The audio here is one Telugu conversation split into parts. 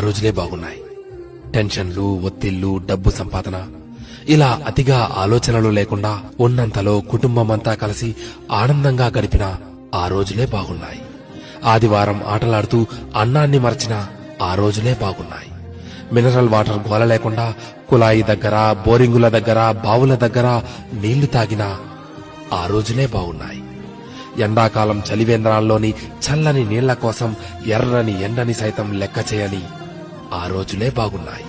రోజులే బాగున్నాయి. టెన్షన్లు, ఒత్తిళ్లు, డబ్బు సంపాదన ఇలా అతిగా ఆలోచనలు లేకుండా ఉన్నంతలో కుటుంబమంతా కలిసి ఆనందంగా గడిపిన ఆ రోజులే బాగున్నాయి. ఆదివారం ఆటలాడుతూ అన్నాన్ని మరచిన ఆ రోజులే బాగున్నాయి. మినరల్ వాటర్ గోల లేకుండా కుళాయి దగ్గర, బోరింగుల దగ్గర, బావుల దగ్గర నీళ్లు తాగిన ఆ రోజులే బాగున్నాయి. ఎండాకాలం చలివేంద్రాల్లోని చల్లని నీళ్ల కోసం ఎర్రని ఎండని సైతం లెక్క చేయని ఆ రోజులే బాగున్నాయి.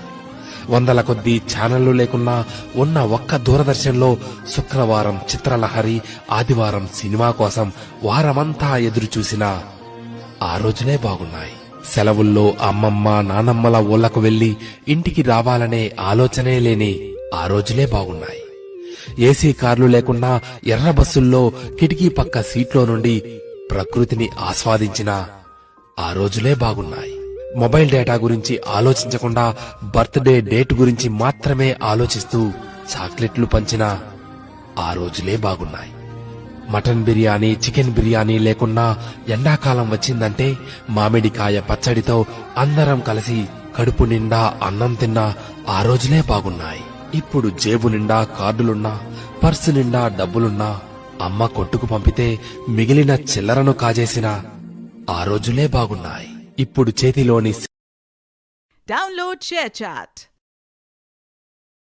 వందల కొద్దీ ఛానళ్లు లేకున్నా ఉన్న ఒక్క దూరదర్శన్లో శుక్రవారం చిత్రలహరి, ఆదివారం సినిమా కోసం వారమంతా ఎదురుచూసిన ఆ రోజులే బాగున్నాయి. సెలవుల్లో అమ్మమ్మ, నానమ్మల ఊళ్లకు వెళ్లి ఇంటికి రావాలనే ఆలోచనే లేని ఆ రోజులే బాగున్నాయి. ఏసీ కార్లు లేకుండా ఎర్ర బస్సుల్లో కిటికీ పక్క సీట్లో నుండి ప్రకృతిని ఆస్వాదించిన ఆ రోజులే బాగున్నాయి. మొబైల్ డేటా గురించి ఆలోచించకుండా బర్త్డే డేట్ గురించి మాత్రమే ఆలోచిస్తూ చాక్లెట్లు పంచిన ఆ రోజులే బాగున్నాయి. మటన్ బిర్యానీ, చికెన్ బిర్యానీ లేకున్నా ఎండాకాలం వచ్చిందంటే మామిడికాయ పచ్చడితో అందరం కలిసి కడుపు నిండా అన్నం తిన్న ఆ రోజులే బాగున్నాయి. ఇప్పుడు జేబు నిండా కార్డులున్నా, పర్సు నిండా డబ్బులున్నా అమ్మ కొట్టుకు పంపితే మిగిలిన చిల్లరను కాజేసిన ఆ రోజులే బాగున్నాయి. ఇప్పుడు చేతిలోని Download ShareChat.